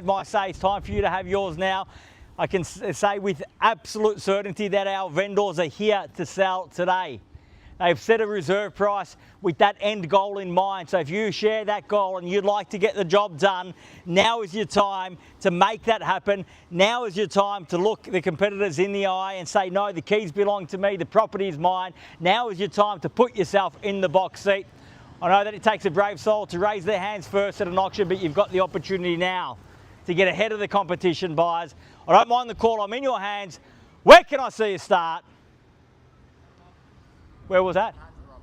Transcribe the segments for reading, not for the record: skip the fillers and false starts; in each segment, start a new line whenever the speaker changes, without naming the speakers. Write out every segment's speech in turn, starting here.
My say it's time for you to have yours now. I can say with absolute certainty that our vendors are here to sell today. They've set a reserve price with that end goal in mind. So if you share that goal and you'd like to get the job done, now is your time to make that happen. Now is your time to look the competitors in the eye and say, no, the keys belong to me, the property is mine. Now is your time to put yourself in the box seat. I know that it takes a brave soul to raise their hands first at an auction, but you've got the opportunity now to get ahead of the competition, buyers. I don't mind the call, I'm in your hands. Where can I see you start? Where was that?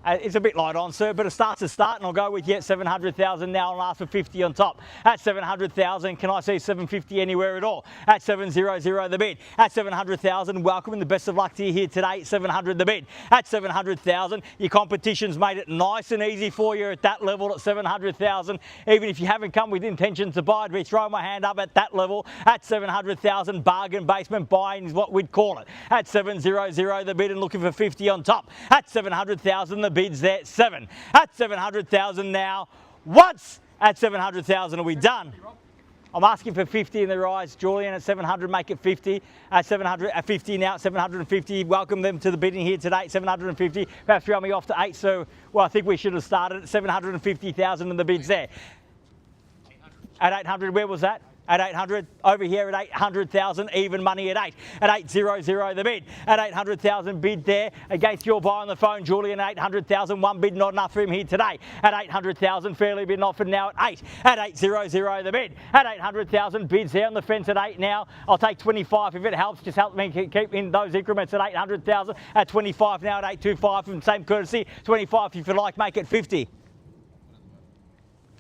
It's a bit light on, sir, but it starts to start, and I'll go with you at 700,000 now and ask for 50 on top. At 700,000, can I see 750 anywhere at all? At 700 the bid. At 700,000, welcome and the best of luck to you here today. 700 the bid. At 700,000, your competition's made it nice and easy for you at that level at 700,000. Even if you haven't come with intention to buy, I'd be throwing my hand up at that level. At 700,000, bargain basement buying is what we'd call it. At 700 the bid and looking for 50 on top. At 700,000, the bid's there, 7. At 700,000 now, once at 700,000 are we done? I'm asking for 50 in the rise. Julian at 700, make it 50. At 700, at 50 now, at 750. Welcome them to the bidding here today, 750. Perhaps throw me off to 8, so, well, I think we should have started at 750,000 and the bid's there. At 800, where was that? At 800, over here at 800,000, even money at 8. At 800 the bid. At 800,000 bid there against your buy on the phone, Julian. 800,000, one bid, not enough for him here today. At 800,000, fairly been offered now at 8. At 800 the bid. At 800,000, bids there on the fence at 8 now. I'll take 25 if it helps. Just help me keep in those increments at 800,000. At 25 now at 825 from same courtesy. 25 if you like, make it 50.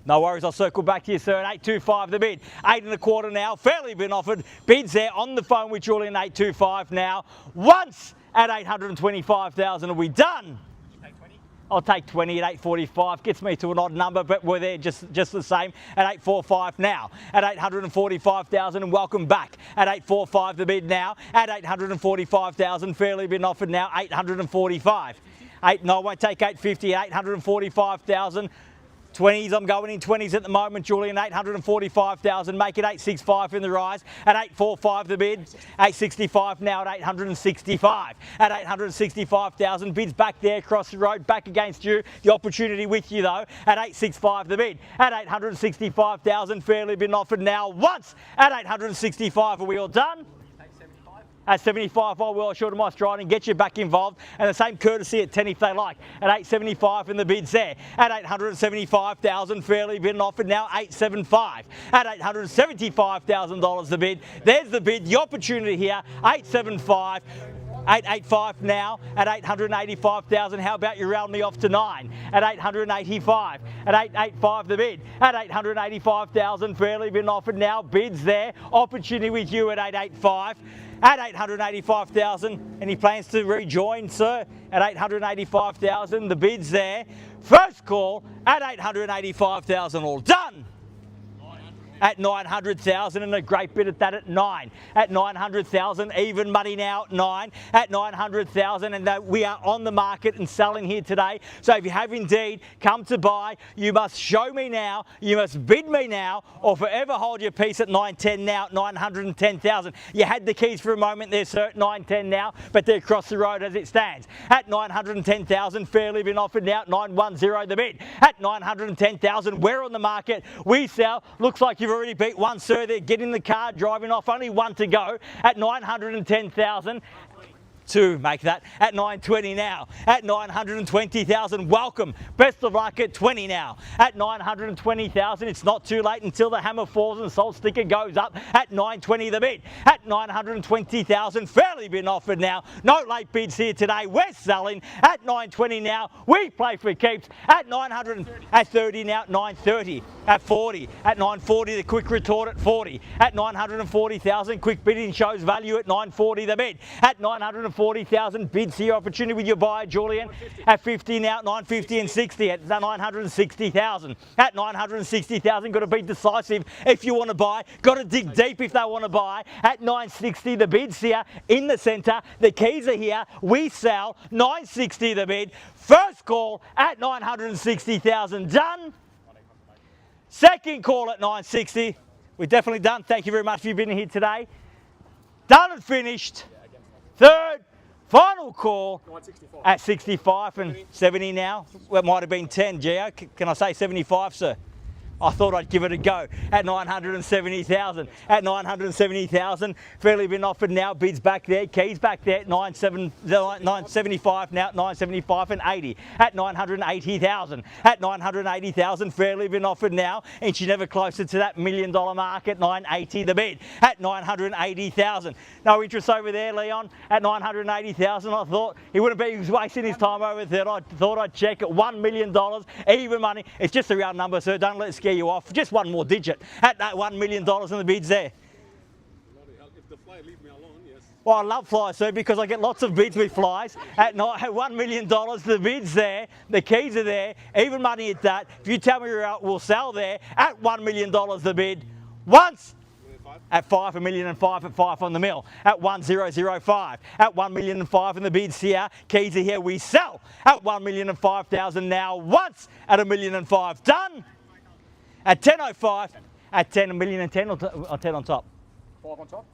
No worries, I'll circle back to you, sir, at 825 the bid. 825 now, fairly been offered. Bids there on the phone with Julian, 825 now. Once at 825,000, are we done? Take 20? I'll take 20 at 845. Gets me to an odd number, but we're there just the same at 845 now. At 845,000 and welcome back. At 845 the bid now. At 845,000, fairly been offered now, 845. No, I won't take 850, 845,000. 20s, I'm going in 20s at the moment, Julian, 845,000, make it 865 in the rise, at 845 the bid, 865 now at 865, at 865,000, bids back there across the road, back against you, the opportunity with you though, at 865 the bid, at 865,000, fairly been offered now once, at 865, are we all done? At 75, I will short of my stride and get you back involved. And the same courtesy at 10 if they like. At 875 and the bid's there. At 875,000, fairly been offered now, 875. At $875,000 the bid. There's the bid, the opportunity here, 875. 885 now at 885,000. How about you round me off to 9 at 885? At 885 the bid. At 885,000, fairly been offered now. Bids there. Opportunity with you at 885. At 885,000, any plans to rejoin, sir? At 885,000, the bid's there. First call at 885,000, all done. At 900,000 and a great bid at that at 9. At 900,000, even money now at 9. At 900,000 and we are on the market and selling here today. So if you have indeed come to buy, you must show me now, you must bid me now, or forever hold your peace at 910 now at 910,000. You had the keys for a moment there, sir, at 910 now, but they're across the road as it stands. At 910,000, fairly been offered now at 910 the bid. At 910,000, we're on the market, we sell. Looks like you've already beat one, sir. They're getting the car, driving off. Only one to go at 910,000. To make that at 920 now. At 920,000, welcome. Best of luck at 20 now. At 920,000, it's not too late until the hammer falls and the salt sticker goes up. At 920 the bid. At 920,000, fairly been offered now. No late bids here today. We're selling at 920 now. We play for keeps at 900. At 30 now. At 930. At 40. At 940, the quick retort at 40. At 940,000, quick bidding shows value at 940 the bid. At 940,000, bids here, opportunity with your buyer, Julian. At 50 now, 950 and 60 at 960,000. At 960,000, got to be decisive if you want to buy. Got to dig deep if they want to buy. At 960, the bid's here in the centre. The keys are here. We sell. 960 the bid. First call at 960,000. Done. Second call at 960. We're definitely done. Thank you very much for you being here today. Done and finished. Third, final call at 65 and 70 now. Well, it might have been 10, Gio. Can I say 75, sir? I thought I'd give it a go at 970,000. At 970,000, fairly been offered now. Bids back there, keys back there at 975 now, 975 and 80. At 980,000. At 980,000, fairly been offered now. Inching ever closer to that $1 million mark at 980 the bid. At 980,000. No interest over there, Leon. At 980,000, I thought he wouldn't be wasting his time over there. I thought I'd check at $1 million, even money. It's just a round number, sir. Don't let it scare you off. Just one more digit at that $1 million in the bids there.
If the fly leave me alone, yes.
Well, I love flies, sir, because I get lots of bids with flies. At $1 million, the bids there, the keys are there, even money at that. If you tell me you're out, we'll sell there at $1 million the bid. Once at 5, $1 million and 5 at 5 on the mill. At 1005. At 1 million and 5 in the bids here. Keys are here. We sell at 1 million and 5,000 now. Once at $1 million and 5. Done. At 10.05, at 10, $1 million and 10 or 10 on top?
5 on top?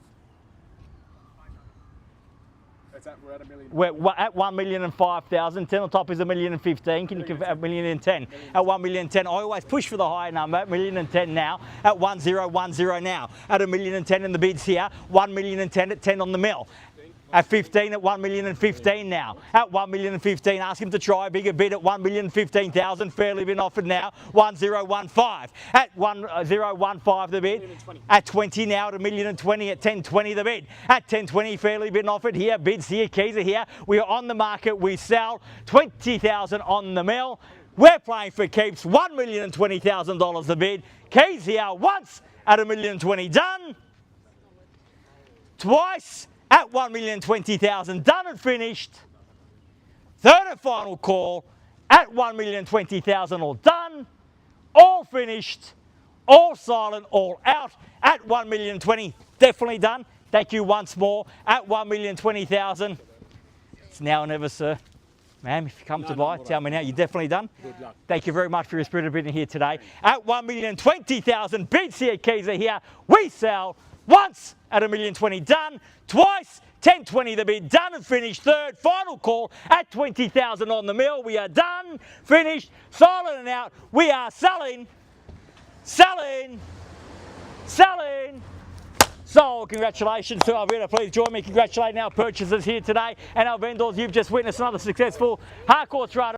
We're at $1 million.
We're at 1 million and 5,000. 10 on top is $1 million and 15. Can you give $1 million and 10? At 1 million and 10. I always push for the higher number. $1 million and 10 now. At 1010 now. At $1 million and 10 in the bids here. 1 million and 10 at 10 on the mill. At 15 at 1 million and 15 now. At 1 million and 15, ask him to try a bigger bid at 1 million and 15,000. Fairly been offered now. 1015. At 1015 the bid. At 20 now at $1 million and 20 at 1020 the bid. At 1020 fairly been offered here. Bids here, keys are here. We are on the market. We sell 20,000 on the mill. We're playing for keeps. $1 million and $20,000 the bid. Keys here once at $1 million and 20 done. Twice. At 1,020,000, done and finished. Third and final call at 1,020,000, all done, all finished, all silent, all out at 1,020,000. Definitely done. Thank you once more at 1,020,000. It's now or never, sir. Ma'am, if you come to buy, tell me now. You're definitely done.
Good luck.
Thank you very much for your spirit of being here today. At 1,020,000, bids here, keys are here. We sell. Once at 1,020,000 done, twice 1020 the bid, done and finished. Third final call at 20,000 on the mill. We are done, finished, silent and out. We are selling, selling, selling. Sold. Congratulations to our bidder. Please join me congratulating our purchasers here today and our vendors. You've just witnessed another successful Harcourts Rata.